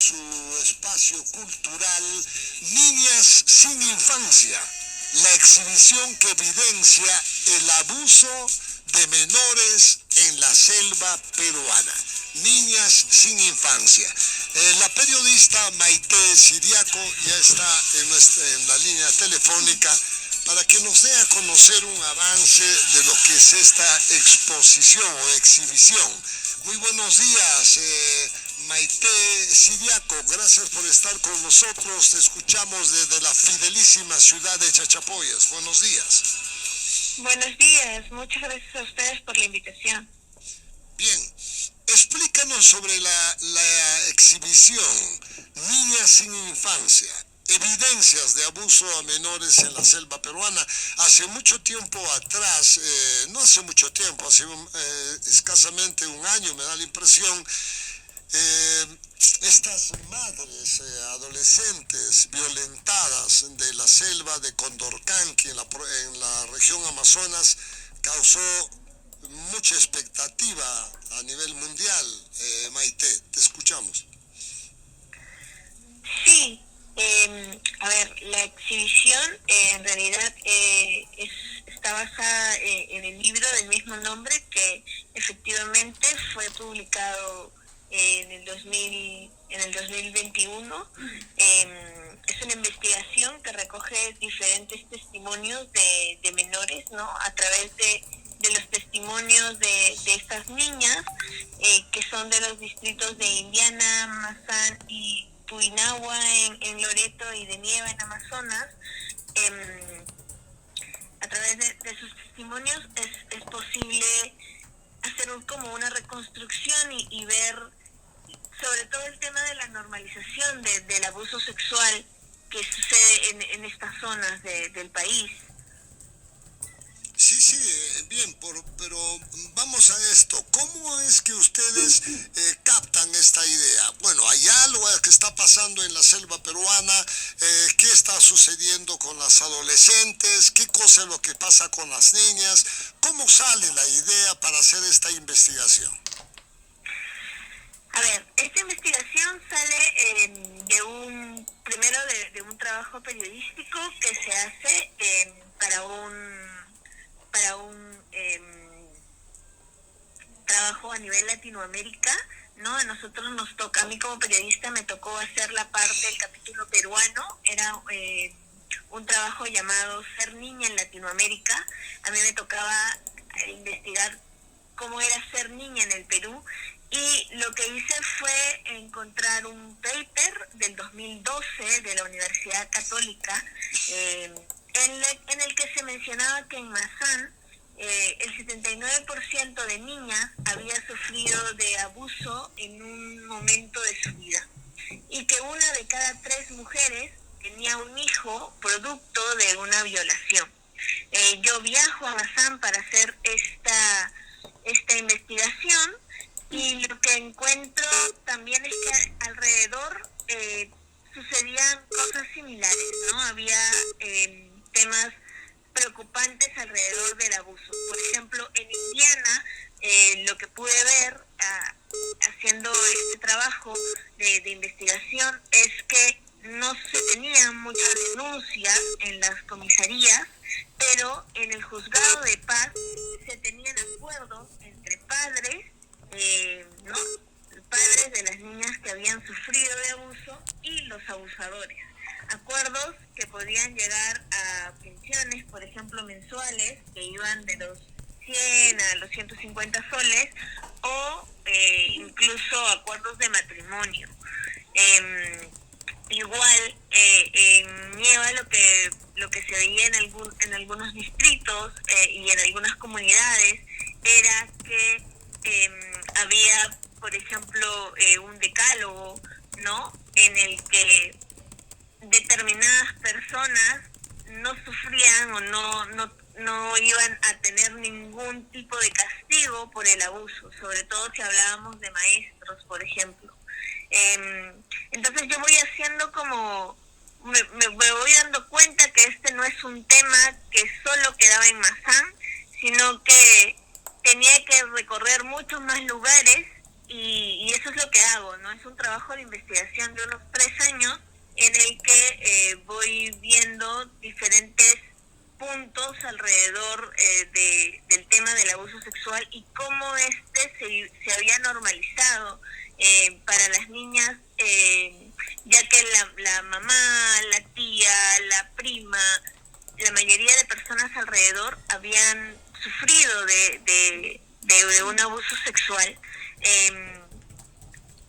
su espacio cultural Niñas sin Infancia, la exhibición que evidencia el abuso de menores en la selva peruana. Niñas sin Infancia. La periodista Maite Siriaco ya está en la línea telefónica para que nos dé a conocer un avance de lo que es esta exposición o exhibición. Muy buenos días, Maite Siriaco, gracias por estar con nosotros. Te escuchamos desde la fidelísima ciudad de Chachapoyas. Buenos días. Buenos días, muchas gracias a ustedes por la invitación. Bien, explícanos sobre la exhibición Niñas sin Infancia, evidencias de abuso a menores en la selva peruana. Hace mucho tiempo atrás, no hace mucho tiempo, hace escasamente un año, me da la impresión, estas madres adolescentes violentadas de la selva de Condorcanqui en la región Amazonas causó mucha expectativa a nivel mundial. Maite, te escuchamos. Sí, a ver, la exhibición en realidad está basada en el libro del mismo nombre que efectivamente fue publicado en el 2021. Es una investigación que recoge diferentes testimonios de menores, ¿no? A través de los testimonios de estas niñas, que son de los distritos de Indiana, Mazán y Puinahua en Loreto y de Nieva en Amazonas. A través de sus testimonios es posible hacer como una reconstrucción y ver sobre todo el tema de la normalización del abuso sexual que sucede en estas zonas del país. Sí, bien, pero vamos a esto. ¿Cómo es que ustedes captan esta idea? Bueno, hay algo que está pasando en la selva peruana. ¿Qué está sucediendo con las adolescentes? ¿Qué cosa es lo que pasa con las niñas? ¿Cómo sale la idea para hacer esta investigación? A ver, esta investigación sale primero de un trabajo periodístico que se hace para un trabajo a nivel Latinoamérica, ¿no? A nosotros nos toca, a mí como periodista me tocó hacer la parte del capítulo peruano. Era un trabajo llamado Ser Niña en Latinoamérica. A mí me tocaba investigar cómo era ser niña en el Perú, y lo que hice fue encontrar un paper del 2012 de la Universidad Católica, en el que se mencionaba que en Mazán el 79% de niñas había sufrido de abuso en un momento de su vida, y que una de cada 3 mujeres tenía un hijo producto de una violación. Yo viajo a Mazán para hacer esta investigación, y lo que encuentro también es que alrededor sucedían cosas similares, ¿no? Había temas preocupantes alrededor del abuso. Por ejemplo, en Indiana, lo que pude ver haciendo este trabajo de investigación es que no se tenían muchas denuncias en las comisarías, pero en el juzgado de paz se tenían acuerdos entre padres, ¿no? Padres de las niñas que habían sufrido de abuso y los abusadores. Acuerdos que podían llegar a pensiones, por ejemplo, mensuales, que iban de los 100 a los 150 soles, o incluso acuerdos de matrimonio. Igual en Nieva lo que se veía en algunos distritos y en algunas comunidades era que había, por ejemplo, un decálogo, ¿no? En el que determinadas personas no sufrían o no iban a tener ningún tipo de castigo por el abuso, sobre todo si hablábamos de maestros, por ejemplo. Entonces yo voy haciendo como, me voy dando cuenta que este no es un tema que solo quedaba en Mazán, sino que tenía que recorrer muchos más lugares y eso es lo que hago, ¿no? Es un trabajo de investigación de unos 3 años en el que voy viendo diferentes puntos alrededor del tema del abuso sexual y cómo se había normalizado para las niñas, ya que la mamá, la tía, la prima, la mayoría de personas alrededor habían sufrido de un abuso sexual. Eh,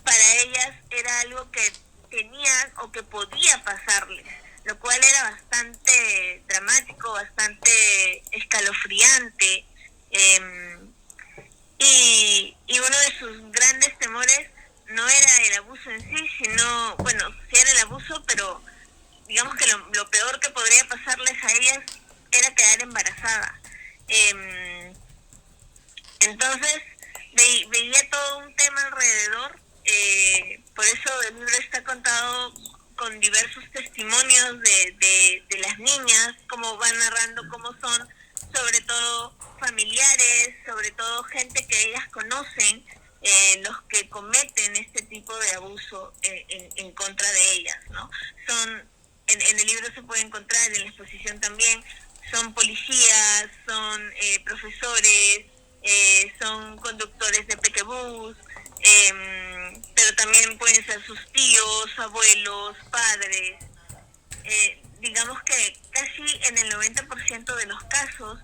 para ellas era algo que tenían o que podía pasarles, lo cual era bastante dramático, bastante escalofriante. Eh, y uno de sus grandes temores no era el abuso en sí, sino, bueno, sí era el abuso, pero digamos que lo peor que podría pasarles a ellas era quedar embarazada. Entonces veía todo un tema alrededor, por eso el libro está contado con diversos testimonios de las niñas, cómo van narrando cómo son, sobre todo familiares, sobre todo gente que ellas conocen, los que cometen este tipo de abuso en contra de ellas, ¿no? Son, en el libro se puede encontrar, en la exposición también, son policías, son profesores, son conductores de pequebús, pero también pueden ser sus tíos, abuelos, padres. Digamos que casi en el 90% de los casos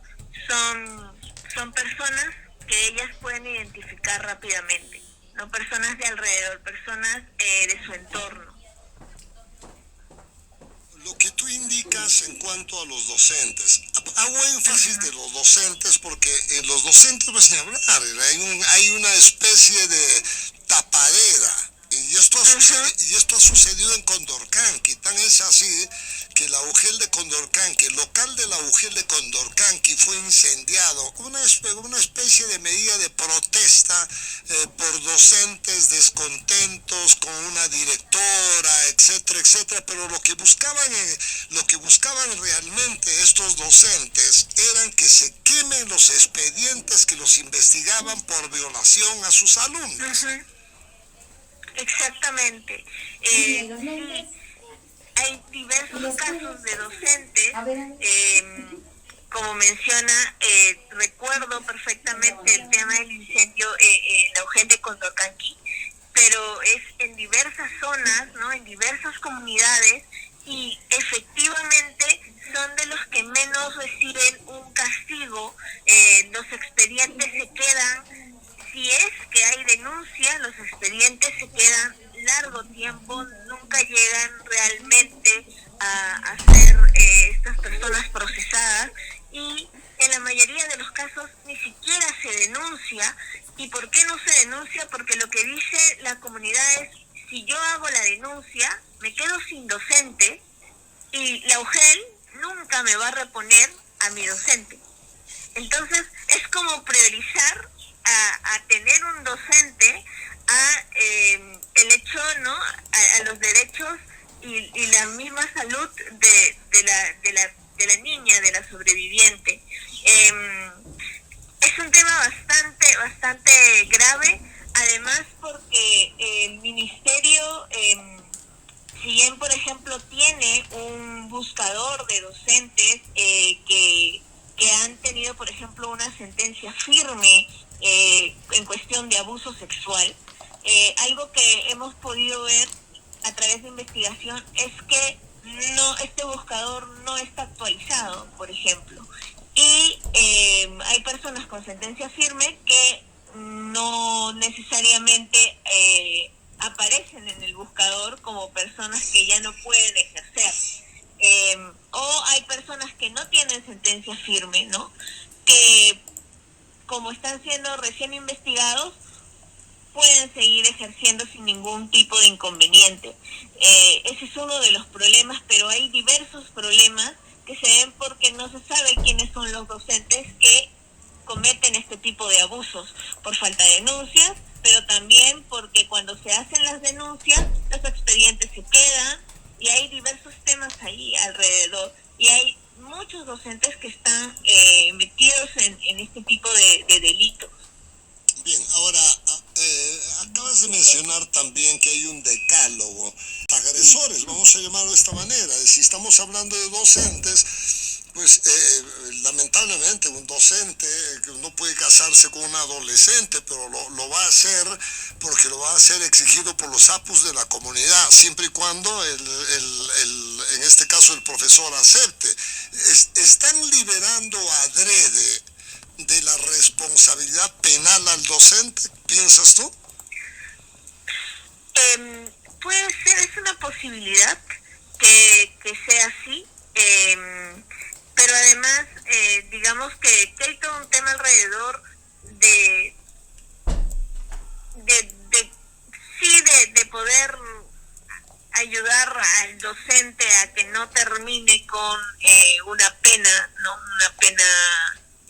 son personas que ellas pueden identificar rápidamente, no personas de alrededor, personas de su entorno. Lo que tú indicas en cuanto a los docentes, hago énfasis de los docentes porque en los docentes pues ni hablar, hay una especie de tapadera. Y esto ha sucedido en Condorcanqui, tan es así que el Augel de Condorcanqui, el local del Augel de Condorcanqui fue incendiado, una especie de medida de protesta por docentes descontentos con una directora, etcétera, etcétera, pero lo que buscaban realmente estos docentes eran que se quemen los expedientes que los investigaban por violación a sus alumnos. Exactamente. Sí, hay diversos casos de docentes, como menciona, recuerdo perfectamente el tema del incendio en Augel de Condorcanqui, pero es en diversas zonas, ¿no? En diversas comunidades, y efectivamente son de los que menos reciben un castigo. Los expedientes se quedan, si es que hay denuncia, los expedientes se quedan largo tiempo, nunca llegan realmente a ser estas personas procesadas, y en la mayoría de los casos ni siquiera se denuncia. ¿Y por qué no se denuncia? Porque lo que dice la comunidad es: si yo hago la denuncia, me quedo sin docente y la UGEL nunca me va a reponer a mi docente. Entonces es como priorizar a tener un docente a el hecho, ¿no? A los derechos y la misma salud de la niña, de la sobreviviente. Es un tema bastante grave, además porque el ministerio, si bien por ejemplo tiene un buscador de docentes que han tenido por ejemplo una sentencia firme en cuestión de abuso sexual, algo que hemos podido ver a través de investigación es que este buscador no está actualizado, por ejemplo, y hay personas con sentencia firme que no necesariamente aparecen en el buscador como personas que ya no pueden ejercer, o hay personas que no tienen sentencia firme, ¿no? Que como están siendo recién investigados, pueden seguir ejerciendo sin ningún tipo de inconveniente. Ese es uno de los problemas, pero hay diversos problemas que se ven porque no se sabe quiénes son los docentes que cometen este tipo de abusos, por falta de denuncias, pero también porque cuando se hacen las denuncias, los expedientes se quedan, y hay diversos temas ahí alrededor, y hay muchos docentes que están metidos en este tipo de delitos. Bien, ahora, acabas de mencionar también que hay un decálogo. Agresores, vamos a llamarlo de esta manera. Si estamos hablando de docentes, pues lamentablemente un docente no puede casarse con un adolescente, pero lo va a hacer porque lo va a hacer exigido por los apus de la comunidad, siempre y cuando en este caso el profesor acepte. ¿Están liberando adrede de la responsabilidad penal al docente, piensas tú? Puede ser, es una posibilidad que sea así, pero además digamos que hay todo un tema alrededor de poder ayudar al docente a que no termine con una pena, ¿no? Una pena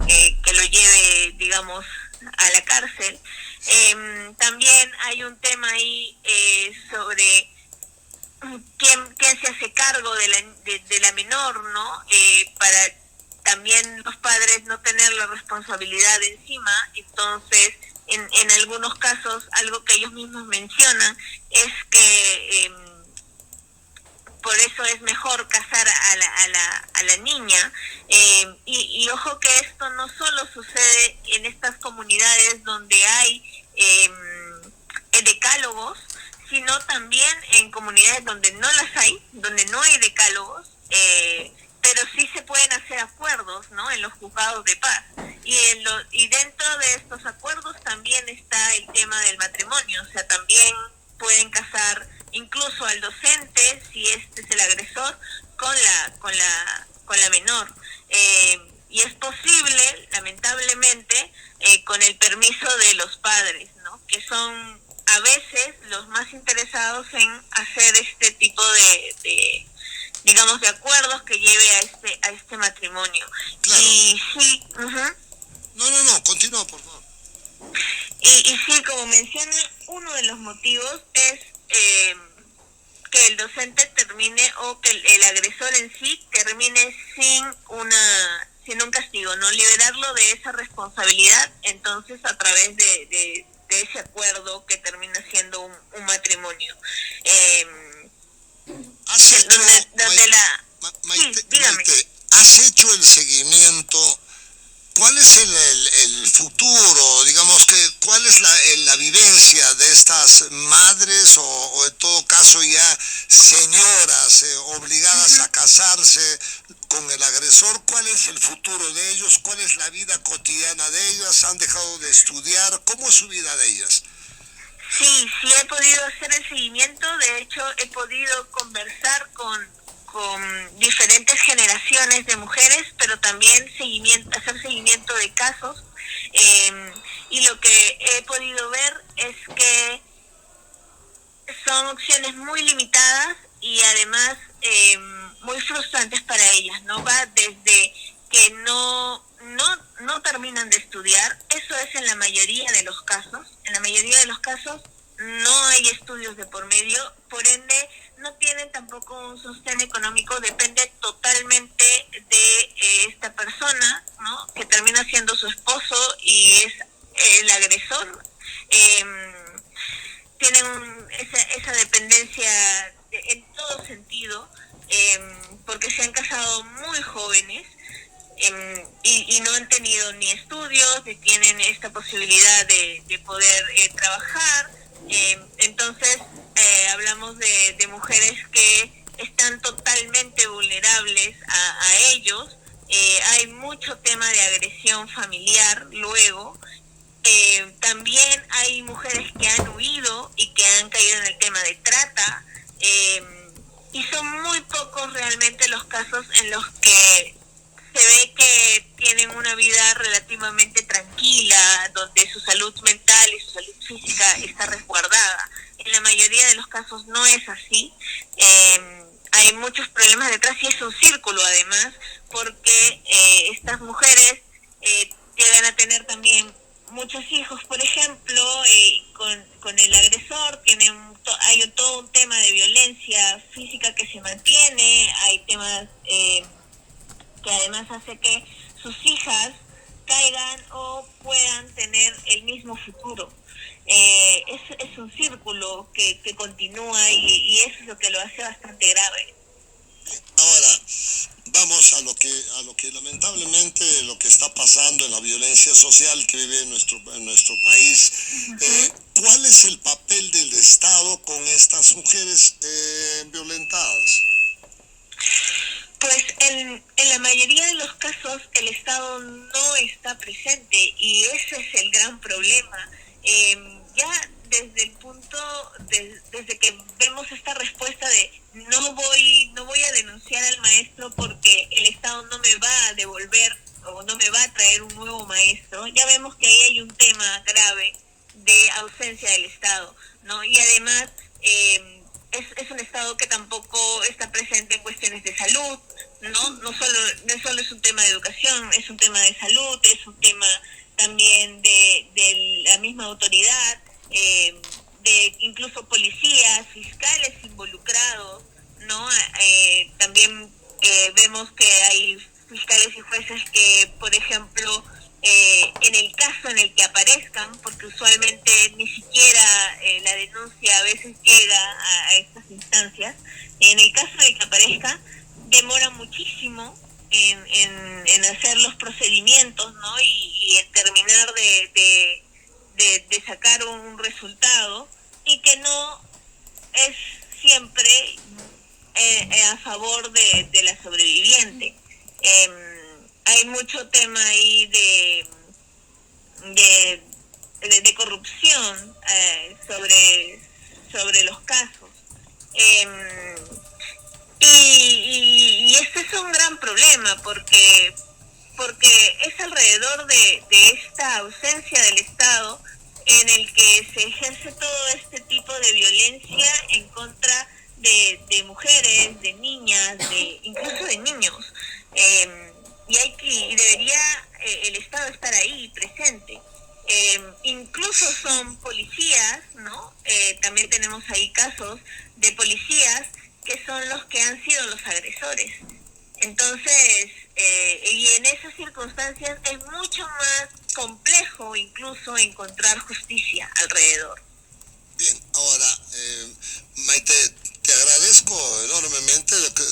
que lo lleve, digamos, a la cárcel. También hay un tema ahí sobre quién se hace cargo de la menor, ¿no? Para también los padres no tener la responsabilidad encima. Entonces, en algunos casos, algo que ellos mismos mencionan es que por eso es mejor casar a la niña. Y ojo que esto no solo sucede en estas comunidades donde hay decálogos, sino también en comunidades donde no las hay, donde no hay decálogos, pero sí se pueden hacer acuerdos, ¿no? En los juzgados de paz. Y dentro de estos acuerdos también está el tema del matrimonio, o sea, también pueden casar incluso al docente, si este es el agresor, con la menor. Y es posible, lamentablemente, con el permiso de los padres, ¿no? Que son a veces los más interesados en hacer este tipo de digamos, de acuerdos que lleve a este matrimonio. Claro. Y sí, No, continúa, por favor. Y sí, como menciona, uno de los motivos es que el docente termine, o que el agresor en sí termine sin un castigo, ¿no? Liberarlo de esa responsabilidad, entonces a través de ese acuerdo que termina siendo un matrimonio. ¿Has hecho, Maite, has hecho el seguimiento? ¿Cuál es el futuro? Digamos que, ¿cuál es la vivencia de estas madres o en todo caso ya señoras obligadas a casarse con el agresor? ¿Cuál es el futuro de ellos? ¿Cuál es la vida cotidiana de ellas? ¿Han dejado de estudiar? ¿Cómo es su vida de ellas? Sí, he podido hacer el seguimiento. De hecho, he podido conversar con diferentes generaciones de mujeres, pero también hacer seguimiento de casos. Y lo que he podido ver es que son opciones muy limitadas y además muy frustrantes para ellas, ¿no? Va desde que no terminan de estudiar. Eso es en la mayoría de los casos. En la mayoría de los casos no hay estudios de por medio, por ende no tienen tampoco un sostén económico, depende totalmente de esta persona, ¿no? Que termina siendo su esposo y es el agresor. Tienen esa dependencia en todo sentido, porque se han casado muy jóvenes. Y no han tenido ni estudios, ni tienen esta posibilidad de poder trabajar. Entonces hablamos de mujeres que están totalmente vulnerables a ellos. Hay mucho tema de agresión familiar luego. También hay mujeres que han huido y que han caído en el tema de trata, y son muy pocos realmente los casos en los que se ve que tienen una vida relativamente tranquila, donde su salud mental y su salud física está resguardada. En la mayoría de los casos no es así. Hay muchos problemas detrás y es un círculo además, porque estas mujeres llegan a tener también muchos hijos, por ejemplo, con el agresor. Hay todo un tema de violencia física que se mantiene, hay temas que además hace que sus hijas caigan o puedan tener el mismo futuro. es un círculo que continúa y eso es lo que lo hace bastante grave. Ahora, vamos a lo que lamentablemente lo que está pasando en la violencia social que vive en nuestro país. ¿Cuál es el papel del Estado con estas mujeres violentadas? Pues en la mayoría de los casos el Estado no está presente y ese es el gran problema. Ya desde el punto, desde que vemos esta respuesta de no voy a denunciar al maestro porque el Estado no me va a devolver o no me va a traer un nuevo maestro, ya vemos que ahí hay un tema grave de ausencia del Estado, ¿no? Y además es un Estado que tampoco está presente en cuestiones de salud, no solo es un tema de educación, es un tema de salud, es un tema también de la misma autoridad, de incluso policías, fiscales involucrados, ¿no? También vemos que hay fiscales y jueces que, por ejemplo, en el caso en el que aparezcan, porque usualmente ni siquiera la denuncia a veces llega a estas instancias, en el caso de que aparezca, demora muchísimo en hacer los procedimientos, ¿no? Y en terminar de sacar un resultado y que no es siempre a favor de la sobreviviente. Hay mucho tema ahí de corrupción sobre los casos. Y este es un gran problema porque es alrededor de esta ausencia del Estado en el que se ejerce todo este tipo de violencia en contra de mujeres, de niñas, incluso de niños. Y debería el Estado estar ahí presente. Incluso son policías, ¿no? También tenemos ahí casos de policías que son los que han sido los agresores. Entonces, y en esas circunstancias es mucho más complejo incluso encontrar justicia alrededor. Bien, ahora, Maite, te agradezco enormemente lo que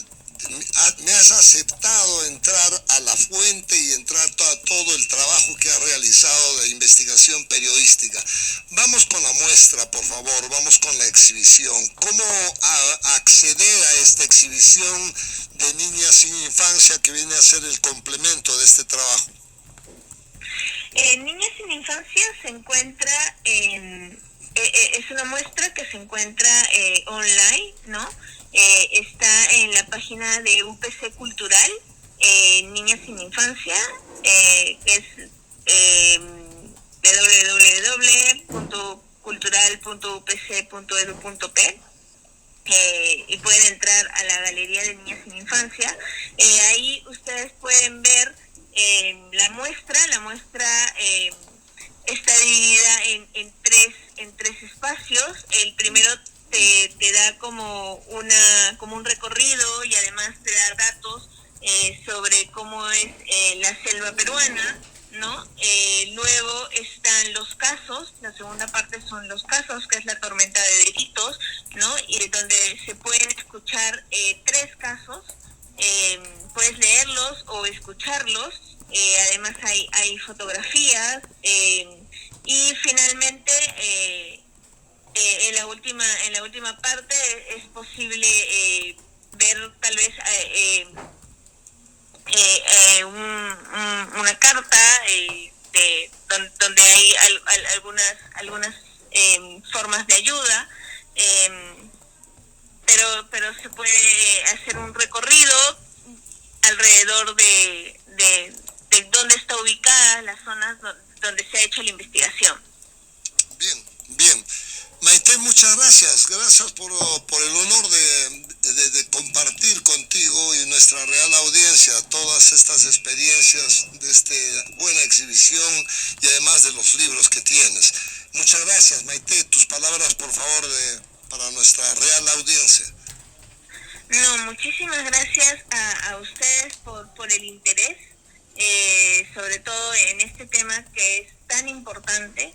me has aceptado entrar a la fuente y entrar a todo el trabajo que has realizado de investigación periodística. Vamos con la muestra, por favor, vamos con la exhibición. ¿Cómo acceder a esta exhibición de Niñas sin Infancia que viene a ser el complemento de este trabajo? Niñas sin Infancia se encuentra es una muestra que se encuentra online, ¿no? Está en la página de UPC Cultural, Niñas sin Infancia, que es www.cultural.upc.edu.p. Y pueden entrar a la Galería de Niñas sin Infancia. Ahí ustedes pueden ver la muestra. La muestra está dividida en tres espacios. El primero te da como un recorrido y además te da datos sobre cómo es la selva peruana, ¿no? Luego están los casos. La segunda parte son los casos, que es la tormenta de delitos, ¿no? Y donde se pueden escuchar 3 casos. Puedes leerlos o escucharlos. Además hay fotografías y finalmente en la última parte es posible ver tal vez una carta donde hay algunas formas de ayuda, pero se puede hacer un recorrido alrededor de dónde está ubicada las zonas donde se ha hecho la investigación. Bien, bien. Maite, muchas gracias. Gracias por el honor de compartir contigo y nuestra real audiencia todas estas experiencias de esta buena exhibición y además de los libros que tienes. Muchas gracias, Maite. Tus palabras, por favor, para nuestra real audiencia. No, muchísimas gracias a ustedes por el interés, sobre todo en este tema que es tan importante.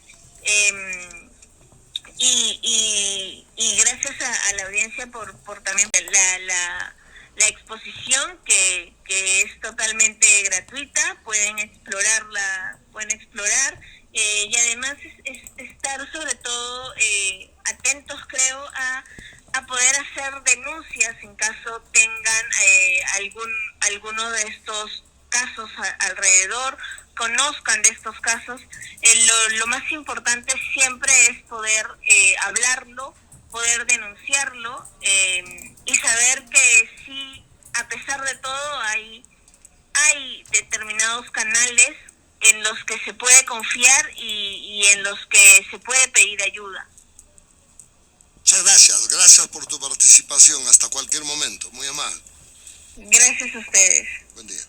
y gracias a la audiencia por también la exposición que es totalmente gratuita, pueden explorarla, y además es estar sobre todo atentos, creo, a poder hacer denuncias en caso tengan alguno de estos casos alrededor, conozcan de estos casos. Lo más importante siempre es poder hablarlo, poder denunciarlo, y saber que sí, a pesar de todo, hay determinados canales en los que se puede confiar y en los que se puede pedir ayuda. Muchas gracias, gracias por tu participación. Hasta cualquier momento, muy amable. Gracias a ustedes. Buen día.